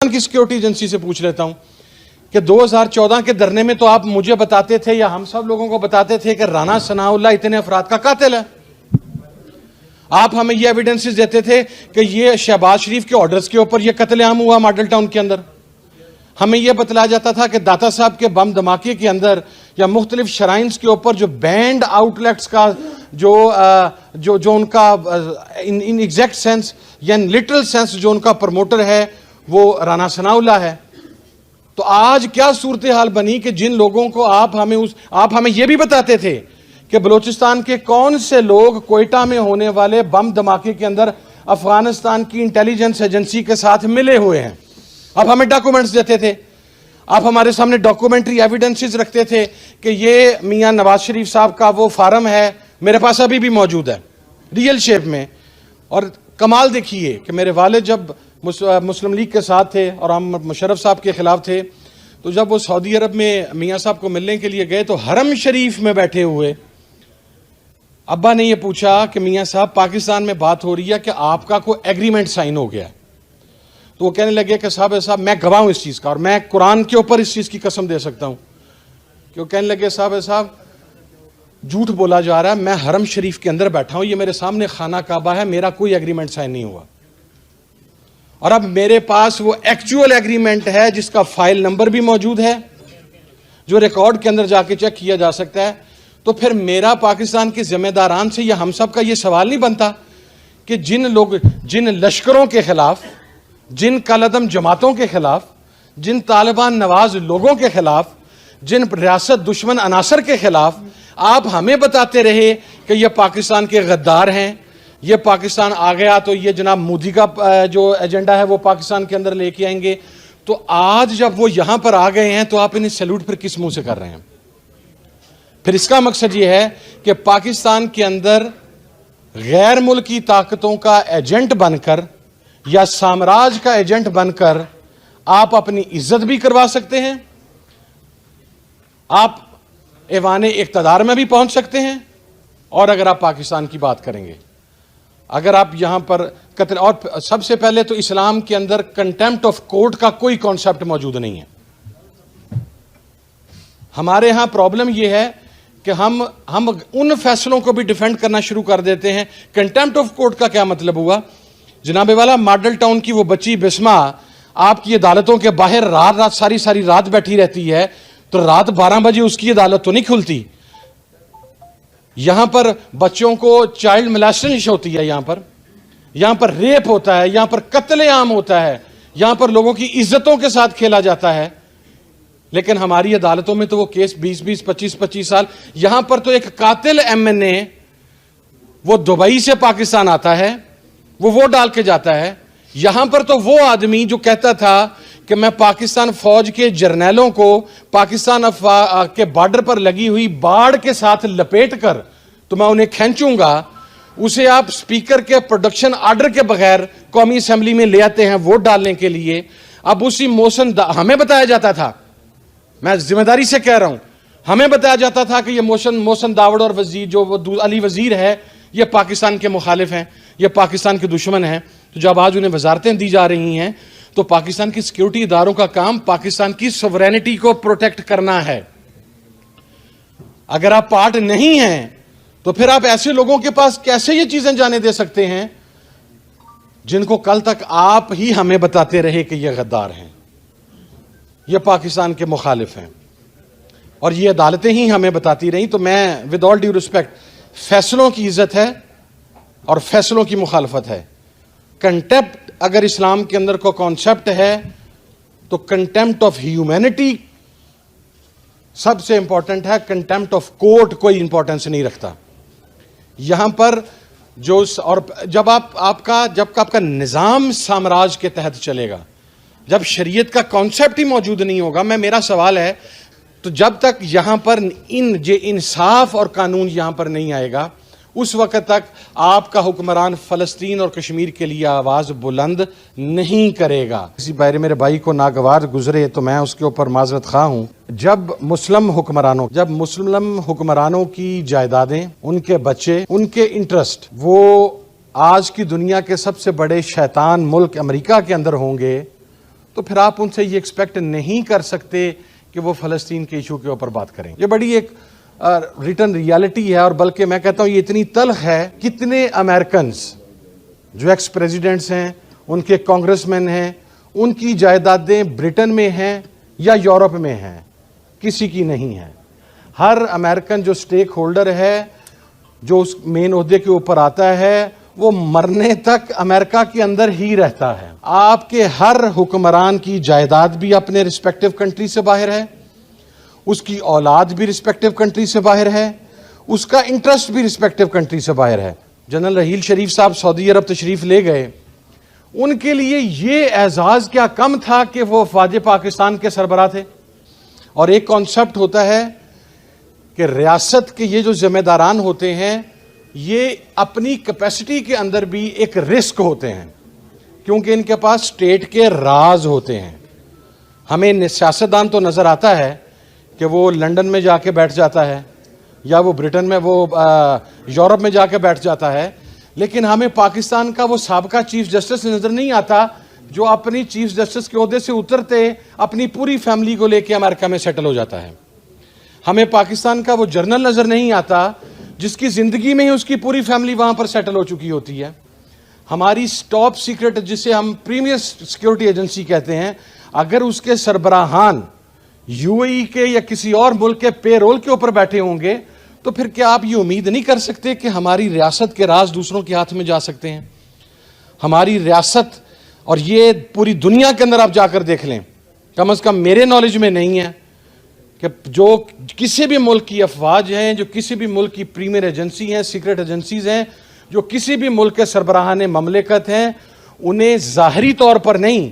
की security agency से पूछ लेता हूं कि 2014 के धरने में तो आप मुझे बताते थे या हम सब लोगों को बताते थे कि राना सनाउल्लाह इतने अफराद का कातिल है। आप हमें ये एविडेंसेस देते थे कि ये शहबाज शरीफ के ऑर्डर्स के ऊपर ये कत्लेआम हुआ मॉडल टाउन के अंदर। हमें यह बतलाया जाता था कि दाता साहब के बम धमाके के अंदर या मुख्तलिफ शराइन्स के ऊपर जो बैंड आउटलेट्स का जो उनका इन एग्जैक्ट सेंस या इन लिटरल सेंस जो उनका प्रमोटर है वो राना सनाउल्लाह है। तो आज क्या सूरत हाल बनी कि जिन लोगों को आप हमें यह भी बताते थे कि बलूचिस्तान के कौन से लोग कोयटा में होने वाले बम धमाके के अंदर अफगानिस्तान की इंटेलिजेंस एजेंसी के साथ मिले हुए हैं। आप हमें डॉक्यूमेंट्स देते थे, आप हमारे सामने डॉक्यूमेंट्री एविडेंसेस रखते थे कि ये मियां नवाज शरीफ साहब का वो फार्म है, मेरे पास अभी भी मौजूद है रियल शेप में। और कमाल देखिए कि मेरे वालिद जब मुस्लिम लीग के साथ थे और हम मुशर्रफ साहब के खिलाफ थे, तो जब वो सऊदी अरब में मियां साहब को मिलने के लिए गए तो हरम शरीफ में बैठे हुए अब्बा ने ये पूछा कि मियां साहब पाकिस्तान में बात हो रही है कि आपका कोई एग्रीमेंट साइन हो गया। तो वो कहने लगे कि साहब मैं गवाह हूं इस चीज़ का और मैं कुरान के ऊपर इस चीज़ की कसम दे सकता हूं। कि वो कहने लगे साहब झूठ बोला जा रहा है, मैं हरम शरीफ के अंदर बैठा हूं, ये मेरे सामने खाना काबा है, मेरा कोई एग्रीमेंट साइन नहीं हुआ। और अब मेरे पास वो एक्चुअल एग्रीमेंट है जिसका फाइल नंबर भी मौजूद है, जो रिकॉर्ड के अंदर जाके चेक किया जा सकता है। तो फिर मेरा पाकिस्तान के जिम्मेदारान से या हम सब का ये सवाल नहीं बनता कि जिन लश्करों के खिलाफ, जिन कलअदम जमातों के खिलाफ, जिन तालिबान नवाज लोगों के खिलाफ, जिन रियासत दुश्मन अनासर के खिलाफ आप हमें बताते रहे कि ये पाकिस्तान के गद्दार हैं, ये पाकिस्तान आ गया तो ये जनाब मोदी का जो एजेंडा है वो पाकिस्तान के अंदर लेके आएंगे। तो आज जब वो यहां पर आ गए हैं तो आप इन्हें सैल्यूट फिर किस मुंह से कर रहे हैं? फिर इसका मकसद ये है कि पाकिस्तान के अंदर गैर मुल्की ताकतों का एजेंट बनकर या साम्राज्य का एजेंट बनकर आप अपनी इज्जत भी करवा सकते हैं, आप ऐवाने इक़्तिदार में भी पहुंच सकते हैं। और अगर आप पाकिस्तान की बात करेंगे, अगर आप यहां पर कत्ल, और सबसे पहले तो इस्लाम के अंदर कंटेम्प्ट ऑफ कोर्ट का कोई कॉन्सेप्ट मौजूद नहीं है। हमारे यहां प्रॉब्लम यह है कि हम उन फैसलों को भी डिफेंड करना शुरू कर देते हैं। कंटेम्प्ट ऑफ कोर्ट का क्या मतलब हुआ? जनाबे वाला मॉडल टाउन की वो बच्ची बिस्मा आपकी अदालतों के बाहर रात सारी रात बैठी रहती है, तो रात 12 बजे उसकी अदालत तो नहीं खुलती। यहां पर बच्चों को चाइल्ड मोलेस्टेशन होती है, यहां पर रेप होता है, यहां पर कत्लेआम होता है, यहां पर लोगों की इज्जतों के साथ खेला जाता है। लेकिन हमारी अदालतों में तो वो केस 20-20, 25-25 साल। यहां पर तो एक कातिल MNA वो दुबई से पाकिस्तान आता है, वो वोट डाल के जाता है। यहां पर तो वो आदमी जो कहता था कि मैं पाकिस्तान फौज के जर्नैलों को पाकिस्तान के बॉर्डर पर लगी हुई बाड़ के साथ लपेट कर तो मैं उन्हें खींचूंगा, उसे आप स्पीकर के प्रोडक्शन ऑर्डर के बगैर कौमी असेंबली में ले आते हैं वोट डालने के लिए। अब उसी मोशन हमें बताया जाता था, मैं जिम्मेदारी से कह रहा हूं, हमें बताया जाता था कि ये मोशन दावड़ और वजीर जो अली वजीर है ये पाकिस्तान के मुखालिफ हैं, ये पाकिस्तान के दुश्मन हैं। तो जब आज उन्हें वजारतें दी जा रही हैं तो पाकिस्तान की सिक्योरिटी इदारों का काम पाकिस्तान की सॉवरेनिटी को प्रोटेक्ट करना है। अगर आप पार्ट नहीं हैं तो फिर आप ऐसे लोगों के पास कैसे ये चीजें जाने दे सकते हैं जिनको कल तक आप ही हमें बताते रहे कि ये गद्दार हैं, ये पाकिस्तान के मुखालिफ हैं, और ये अदालतें ही हमें बताती रही। तो मैं विद ऑल ड्यू रिस्पेक्ट, फैसलों की इज्जत है और फैसलों की मुखालफत है। कंटेम्प्ट अगर इस्लाम के अंदर को कॉन्सेप्ट है तो कंटेम्प्ट ऑफ ह्यूमैनिटी सबसे इंपॉर्टेंट है, कंटेम्प्ट ऑफ कोर्ट कोई इंपॉर्टेंस नहीं रखता यहां पर। जो और जब आपका निजाम साम्राज्य के तहत चलेगा, जब शरीयत का कॉन्सेप्ट ही मौजूद नहीं होगा, मेरा सवाल है, तो जब तक यहां पर इंसाफ और कानून यहां पर नहीं आएगा उस वक्त तक आपका हुक्मरान फलस्तीन और कश्मीर के लिए आवाज बुलंद नहीं करेगा। इसी बारे मेरे भाई को नागवार गुजरे तो मैं उसके ऊपर माजरत खा हूं। जब मुस्लिम हुक्मरानों की जायदादें, उनके बच्चे, उनके इंटरेस्ट वो आज की दुनिया के सबसे बड़े शैतान मुल्क अमेरिका के अंदर होंगे, تو پھر آپ ان سے یہ ایکسپیکٹ نہیں کر سکتے کہ وہ فلسطین کے ایشو کے اوپر بات کریں. یہ بڑی ایک ریٹن ریالٹی ہے, اور بلکہ میں کہتا ہوں یہ اتنی تلخ ہے. کتنے امریکنز جو ایکس پریزیڈنٹس ہیں, ان کے کانگریس مین ہیں, ان کی جائیدادیں برٹن میں ہیں یا یورپ میں ہیں؟ کسی کی نہیں ہے. ہر امریکن جو سٹیک ہولڈر ہے, جو اس مین عہدے کے اوپر آتا ہے, وہ مرنے تک امریکہ کے اندر ہی رہتا ہے. آپ کے ہر حکمران کی جائیداد بھی اپنے رسپیکٹو کنٹری سے باہر ہے, اس کی اولاد بھی رسپیکٹو کنٹری سے باہر ہے, اس کا انٹرسٹ بھی رسپیکٹو کنٹری سے باہر ہے. جنرل رحیل شریف صاحب سعودی عرب تشریف لے گئے, ان کے لیے یہ اعزاز کیا کم تھا کہ وہ افواج پاکستان کے سربراہ تھے. اور ایک کانسیپٹ ہوتا ہے کہ ریاست کے یہ جو ذمہ داران ہوتے ہیں, یہ اپنی کیپیسٹی کے اندر بھی ایک رسک ہوتے ہیں, کیونکہ ان کے پاس اسٹیٹ کے راز ہوتے ہیں. ہمیں سیاستدان تو نظر آتا ہے کہ وہ لنڈن میں جا کے بیٹھ جاتا ہے, یا وہ برٹن میں, وہ یورپ میں جا کے بیٹھ جاتا ہے, لیکن ہمیں پاکستان کا وہ سابقہ چیف جسٹس نظر نہیں آتا جو اپنی چیف جسٹس کے عہدے سے اترتے اپنی پوری فیملی کو لے کے امریکہ میں سیٹل ہو جاتا ہے. ہمیں پاکستان کا وہ جرنل نظر نہیں آتا جس کی زندگی میں ہی اس کی پوری فیملی وہاں پر سیٹل ہو چکی ہوتی ہے. ہماری ٹاپ سیکرٹ, جسے ہم پریمیئر سیکیورٹی ایجنسی کہتے ہیں, اگر اس کے سربراہان یو اے ای کے یا کسی اور ملک کے پے رول کے اوپر بیٹھے ہوں گے, تو پھر کیا آپ یہ امید نہیں کر سکتے کہ ہماری ریاست کے راز دوسروں کے ہاتھ میں جا سکتے ہیں؟ ہماری ریاست, اور یہ پوری دنیا کے اندر آپ جا کر دیکھ لیں, کم از کم میرے نالج میں نہیں ہے کہ جو کسی بھی ملک کی افواج ہیں, جو کسی بھی ملک کی پریمیئر ایجنسی ہیں, سیکرٹ ایجنسیز ہیں, جو کسی بھی ملک کے سربراہان مملکت ہیں, انہیں ظاہری طور پر نہیں